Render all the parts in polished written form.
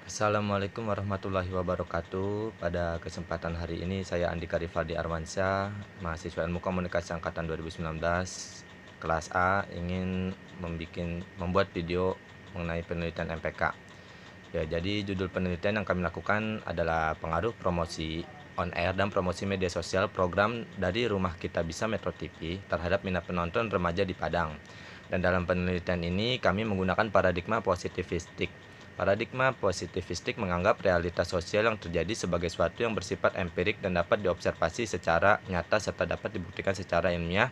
Assalamualaikum warahmatullahi wabarakatuh. Pada kesempatan hari ini saya Andika Rifaldi Arwansyah, mahasiswa Ilmu Komunikasi angkatan 2019 kelas A, ingin membuat video mengenai penelitian MPK. Ya, jadi judul penelitian yang kami lakukan adalah pengaruh promosi on air dan promosi media sosial program dari Rumah Kita Bisa Metro TV terhadap minat penonton remaja di Padang. Dan dalam penelitian ini kami menggunakan paradigma positivistik. Paradigma positivistik menganggap realitas sosial yang terjadi sebagai sesuatu yang bersifat empirik dan dapat diobservasi secara nyata serta dapat dibuktikan secara ilmiah.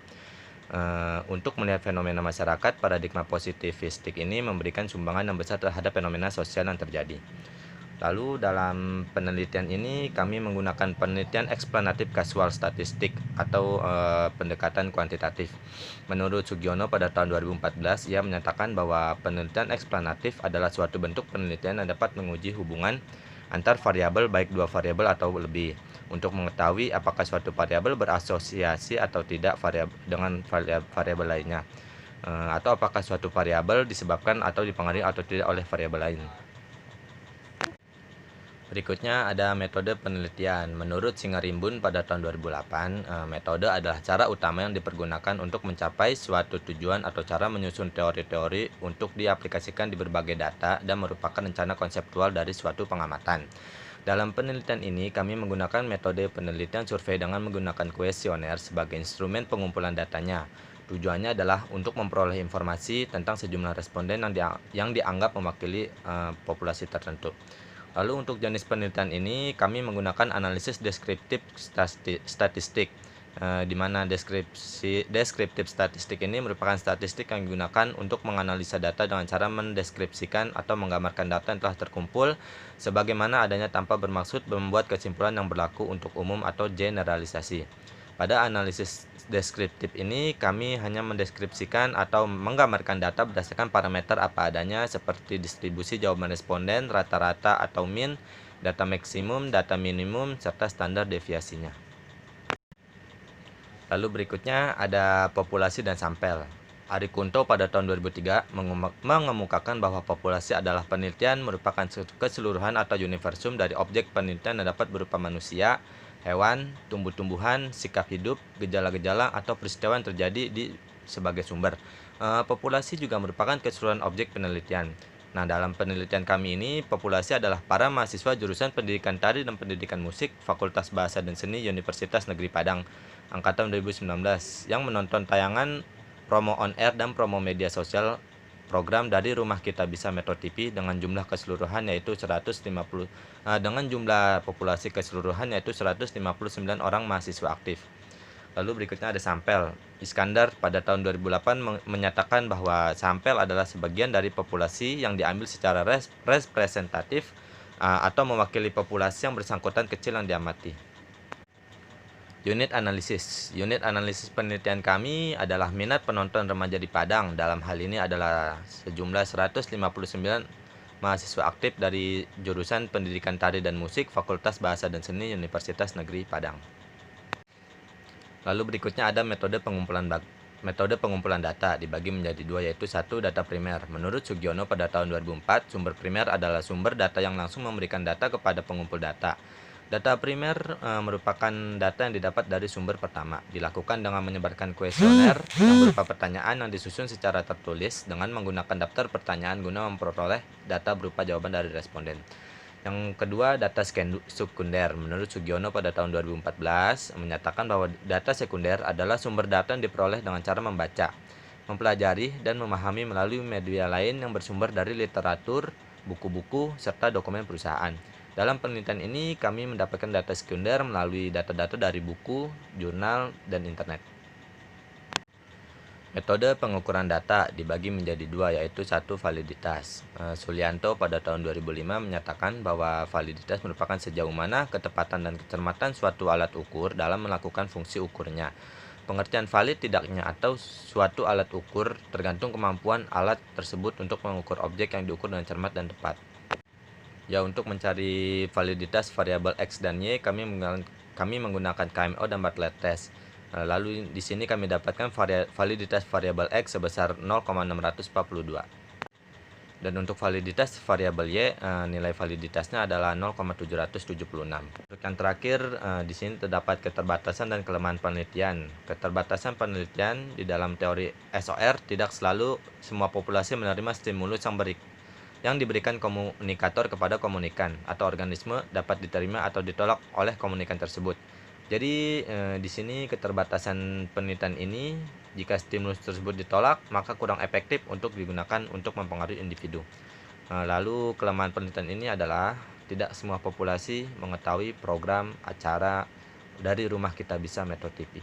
Untuk melihat fenomena masyarakat, paradigma positivistik ini memberikan sumbangan yang besar terhadap fenomena sosial yang terjadi. Lalu dalam penelitian ini kami menggunakan penelitian eksplanatif kasual statistik atau pendekatan kuantitatif. Menurut Sugiono pada tahun 2014, ia menyatakan bahwa penelitian eksplanatif adalah suatu bentuk penelitian yang dapat menguji hubungan antar variabel baik dua variabel atau lebih untuk mengetahui apakah suatu variabel berasosiasi atau tidak dengan variabel lainnya, atau apakah suatu variabel disebabkan atau dipengaruhi atau tidak oleh variabel lain. Berikutnya ada metode penelitian. Menurut Singarimbun pada tahun 2008, metode adalah cara utama yang dipergunakan untuk mencapai suatu tujuan atau cara menyusun teori-teori untuk diaplikasikan di berbagai data dan merupakan rencana konseptual dari suatu pengamatan. Dalam penelitian ini, kami menggunakan metode penelitian survei dengan menggunakan kuesioner sebagai instrumen pengumpulan datanya. Tujuannya adalah untuk memperoleh informasi tentang sejumlah responden yang dianggap mewakili populasi tertentu. Lalu untuk jenis penelitian ini kami menggunakan analisis deskriptif statistik, di mana deskriptif statistik ini merupakan statistik yang digunakan untuk menganalisa data dengan cara mendeskripsikan atau menggambarkan data yang telah terkumpul sebagaimana adanya tanpa bermaksud membuat kesimpulan yang berlaku untuk umum atau generalisasi. Pada analisis deskriptif ini, kami hanya mendeskripsikan atau menggambarkan data berdasarkan parameter apa adanya seperti distribusi jawaban responden, rata-rata atau mean, data maksimum, data minimum, serta standar deviasinya. Lalu berikutnya ada populasi dan sampel. Ari Kunto pada tahun 2003 mengemukakan bahwa populasi adalah penelitian merupakan keseluruhan atau universum dari objek penelitian yang dapat berupa manusia, hewan, tumbuh-tumbuhan, sikap hidup, gejala-gejala, atau peristiwa yang terjadi sebagai sumber. Populasi juga merupakan keseluruhan objek penelitian. Nah, dalam penelitian kami ini, populasi adalah para mahasiswa jurusan Pendidikan Tari dan Pendidikan Musik Fakultas Bahasa dan Seni Universitas Negeri Padang, angkatan 2019, yang menonton tayangan promo on air dan promo media sosial program dari Rumah Kita Bisa Metro TV dengan jumlah keseluruhan yaitu 150 dengan jumlah populasi keseluruhan yaitu 159 orang mahasiswa aktif. Lalu berikutnya ada sampel. Iskandar pada tahun 2008 menyatakan bahwa sampel adalah sebagian dari populasi yang diambil secara representatif atau mewakili populasi yang bersangkutan kecil yang diamati. Unit analisis penelitian kami adalah minat penonton remaja di Padang. Dalam hal ini adalah sejumlah 159 mahasiswa aktif dari jurusan Pendidikan Tari dan Musik Fakultas Bahasa dan Seni Universitas Negeri Padang. Lalu berikutnya ada metode pengumpulan data dibagi menjadi dua, yaitu satu, data primer. Menurut Sugiono pada tahun 2004, sumber primer adalah sumber data yang langsung memberikan data kepada pengumpul data. Data primer merupakan data yang didapat dari sumber pertama, dilakukan dengan menyebarkan kuesioner yang berupa pertanyaan yang disusun secara tertulis dengan menggunakan daftar pertanyaan guna memperoleh data berupa jawaban dari responden. Yang kedua, data sekunder. Menurut Sugiono pada tahun 2014 menyatakan bahwa data sekunder adalah sumber data yang diperoleh dengan cara membaca, mempelajari, dan memahami melalui media lain yang bersumber dari literatur, buku-buku, serta dokumen perusahaan. Dalam penelitian ini, kami mendapatkan data sekunder melalui data-data dari buku, jurnal, dan internet. Metode pengukuran data dibagi menjadi dua, yaitu satu, validitas. Sulianto pada tahun 2005 menyatakan bahwa validitas merupakan sejauh mana ketepatan dan kecermatan suatu alat ukur dalam melakukan fungsi ukurnya. Pengertian valid tidaknya atau suatu alat ukur tergantung kemampuan alat tersebut untuk mengukur objek yang diukur dengan cermat dan tepat. Ya, untuk mencari validitas variabel X dan Y, kami menggunakan KMO dan Bartlett test. Lalu di sini kami dapatkan validitas variabel X sebesar 0,642. Dan untuk validitas variabel Y, nilai validitasnya adalah 0,776. Untuk yang terakhir, di sini terdapat keterbatasan dan kelemahan penelitian. Keterbatasan penelitian di dalam teori SOR, tidak selalu semua populasi menerima stimulus yang diberikan komunikator kepada komunikan atau organisme dapat diterima atau ditolak oleh komunikan tersebut. Jadi di sini keterbatasan penelitian ini, jika stimulus tersebut ditolak, maka kurang efektif untuk digunakan untuk mempengaruhi individu. Lalu kelemahan penelitian ini adalah tidak semua populasi mengetahui program acara dari Rumah Kita Bisa Metro TV.